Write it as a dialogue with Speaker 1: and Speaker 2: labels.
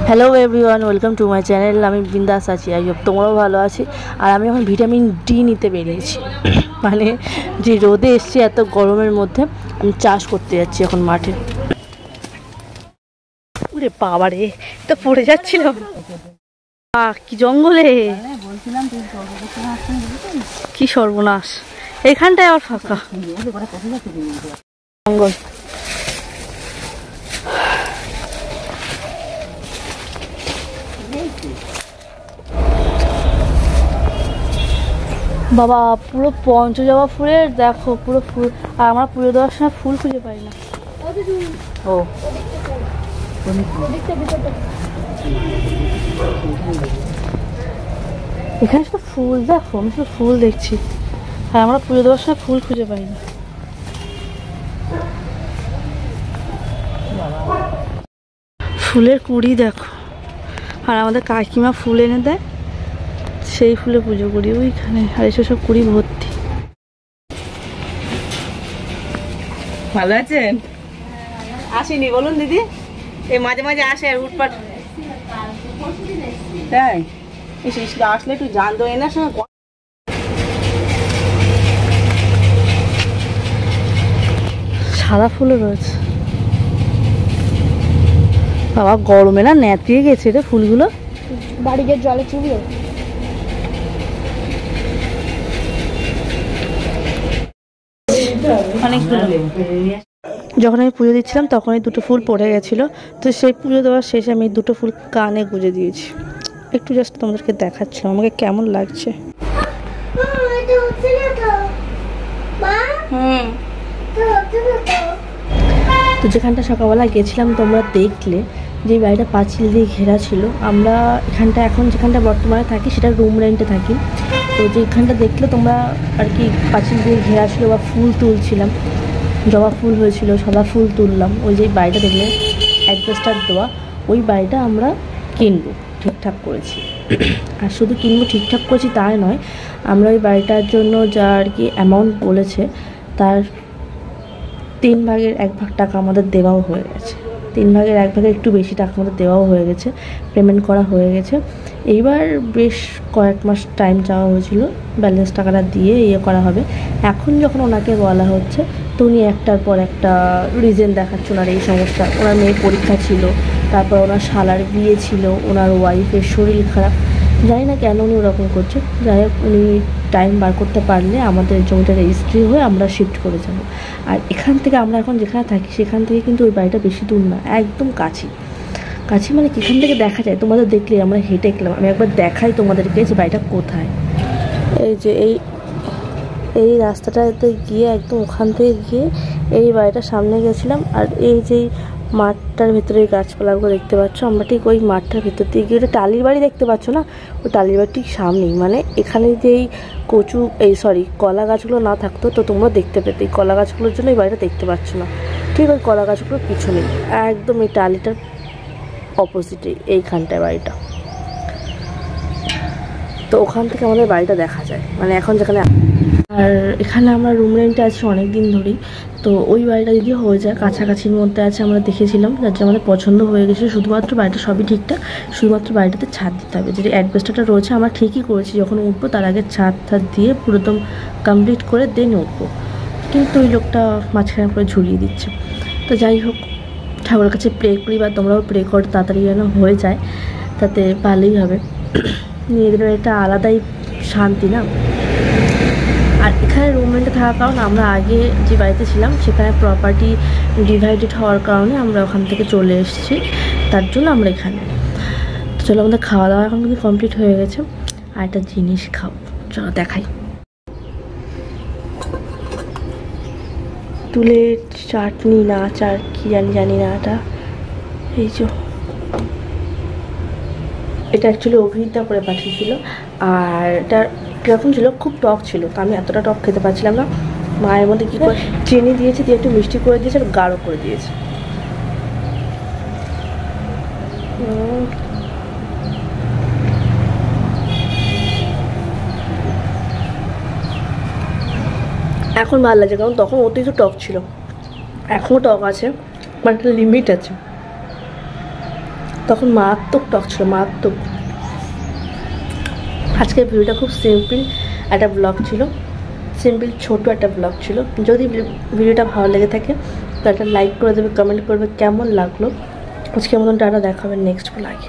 Speaker 1: Hello everyone, welcome to my channel. আমি বিন্দাস আছি, আই হোপ তোমরাও ভালো আছি। আর আমি এখন ভিটামিন ডি নিতে বেরিয়েছি। মানে যে রোদে এসছি এত গরমের মধ্যে, আমি চাষ করতে যাচ্ছি এখন মাঠে। ওরে বাবা রে, তো পড়ে যাচ্ছিলাম। কি জঙ্গলে, কি সর্বনাশ। এখানটায় আবার ফাঁকা জঙ্গল। বাবা পুরো পঞ্চজবা ফুলের দেখো, পুরো ফুল। আর আমরা পুজো দেওয়ার সময় ফুল খুঁজে পাই না। ও এখানে শুধু ফুল দেখো, আমি শুধু ফুল দেখছি। আর আমরা পুজো দেওয়ার সময় ফুল খুঁজে পাই না। ফুলের কুড়ি দেখো। আর আমাদের কাকিমা ফুল এনে দেয়, সেই ফুলে পুজো করি ওইখানে। আর এসব সব কুড়ি ভর্তি।
Speaker 2: ভালো আছেন? আসেনি বলুন দিদি, এই মাঝে মাঝে আসে আর উঠপাট। তাই আসলে একটু জানতো এনার সঙ্গে।
Speaker 1: সাদা ফুলও রয়েছে। বাবা গরমে না নেতিয়ে গেছে রে ফুলগুলো।
Speaker 3: বাড়ি গিয়ে জলে চুবিও।
Speaker 1: যখন আমি পুজো দিচ্ছিলাম তখন এই দুটো ফুল পড়ে গেছিলো, তো সেই পুজো দেওয়ার শেষে আমি দুটো ফুল কানে গুঁজে দিয়েছি। একটু জাস্ট তোমাদেরকে দেখাচ্ছিলাম আমাকে কেমন লাগছে। তো যেখানটা সকালবেলা গেছিলাম তোমরা দেখলে, যে বাড়িটা পাঁচিল দিয়ে ঘেরা ছিল। আমরা এখানটা এখন যেখানটা বর্তমানে থাকি সেটা রুম রেন্টে থাকি। তো যেখানটা দেখলে তোমরা আর কি পাঁচিল দিয়ে ঘেরা ছিল বা ফুল তুলছিলাম, জবা ফুল হয়েছিল, সাদা ফুল তুললাম। ওই যে বাড়িটা দেখলে অ্যাডভেস্টার দেওয়া, ওই বাড়িটা আমরা কিনবো ঠিকঠাক করেছি। আর শুধু কিনবো ঠিকঠাক করেছি তাই নয়, আমরা ওই বাড়িটার জন্য যা আর কি অ্যামাউন্ট বলেছে তার 3 ভাগের 1 ভাগ টাকা আমাদের দেওয়াও হয়ে গেছে। 3 ভাগের 1 ভাগের একটু বেশি টাকা আমাদের দেওয়াও হয়ে গেছে, পেমেন্ট করা হয়ে গেছে। এইবার বেশ কয়েক মাস টাইম চাওয়া হয়েছিল, ব্যালেন্স টাকাটা দিয়ে ইয়ে করা হবে। এখন যখন ওনাকে বলা হচ্ছে, তো উনি একটার পর একটা রিজন দেখাচ্ছে। ওনার এই সমস্যা, ওনার মেয়ের পরীক্ষা ছিল, তারপর ওনার শালার বিয়ে ছিল, ওনার ওয়াইফের শরীর খারাপ। জানি না কেন উনি ওরকম করছে। যাই হোক, উনি টাইম বার করতে পারলে আমাদের জমিটা রেজিস্ট্রি হয়ে আমরা শিফট করে যাব। আর এখান থেকে আমরা এখন যেখানে থাকি সেখান থেকে কিন্তু ওই বাড়িটা বেশি দূর না, একদম কাছে। কাছে মানে এখান থেকে দেখা যায়, তোমাদের দেখলে আমরা হেঁটে গেলাম। আমি একবার দেখাই তোমাদেরকে যে বাড়িটা কোথায়। এই যে এই রাস্তাটাতে গিয়ে একদম ওখান থেকে গিয়ে এই বাড়িটার সামনে গেছিলাম। আর এই যে মাঠটার ভেতরে গাছপালাগুলো দেখতে পাচ্ছ, আমরা ঠিক ওই মাঠটার ভেতর দিয়ে গিয়ে ওটা টালির বাড়ি দেখতে পাচ্ছ না, ওই টালির বাড়ি ঠিক সামনেই। মানে এখানে যে এই কলা গাছগুলো না থাকতো তো তোমরা দেখতে পেতে। এই কলা গাছগুলোর জন্য এই বাড়িটা দেখতে পাচ্ছ না, ঠিক ওই কলা গাছগুলোর পিছনেই একদম এই টালিটার অপোজিটে এইখানটায় বাড়িটা। তো ওখান থেকে আমাদের বাড়িটা দেখা যায়, মানে এখন যেখানে। আর এখানে আমরা রুম রেন্টে আছি অনেক দিন ধরেই। তো ওই বাড়িটা যদি হয়ে যায়, কাছাকাছির মধ্যে আছে, আমরা দেখেছিলাম, যার জন্য আমাদের পছন্দ হয়ে গেছিলো। শুধুমাত্র বাড়িটা সবই ঠিকঠাক, শুধুমাত্র বাড়িটাতে ছাদ দিতে হবে। যেটা অ্যাডভেস্টারটা রয়েছে আমরা ঠিকই করেছি, যখন উঠবো তার আগে ছাদ দিয়ে পুরো একদম কমপ্লিট করে দেন উঠবো। কিন্তু ওই লোকটা মাঝখানে পুরো ঝুলিয়ে দিচ্ছে। তো যাই হোক, ঠাকুরের কাছে প্রে করি, বা তোমরাও প্রে করো তাড়াতাড়ি যেন হয়ে যায়, তাতে ভালোই হবে। নিজেদের একটা আলাদাই শান্তি না। আর এখানে রুম রেন্টে থাকার কারণ, আমরা আগে যে বাড়িতে ছিলাম সেখানে প্রপার্টি ডিভাইডেড হওয়ার কারণে আমরা ওখান থেকে চলে এসেছি, তার জন্য আমরা এখানে। তো চলো, আমাদের খাওয়া দাওয়া এখন কিন্তু কমপ্লিট হয়ে গেছে। আর একটা জিনিস খাবো, চলো দেখাই। তুলের চাটনি না আচার কি জানি না, এই যে এটা অ্যাকচুয়ালি অভিনেতা করে পাঠিয়েছিল। আর এটা কীরকম ছিল, খুব টক ছিল। তো আমি এতটা টক খেতে পারছিলাম না। মায়ের মধ্যে কী করে চিনি দিয়েছে, দিয়ে একটু মিষ্টি করে দিয়েছে আর গাঢ় করে দিয়েছে। এখন ভালো লাগছে, কারণ তখন অতিরিক্ত টক ছিল। এখনও টক আছে, বাট একটা লিমিট আছে। তখন মারাত্মক টক ছিল, মারাত্মক। আজকের ভিডিওটা খুব সিম্পল একটা ব্লগ ছিল, সিম্পল ছোট একটা ব্লগ ছিল। যদি ভিডিওটা ভালো লেগে থাকে তো একটা লাইক করে দেবে, কমেন্ট করবে কেমন লাগলো। আজকের মতন টাটা, দেখা হবে নেক্সট ব্লগে।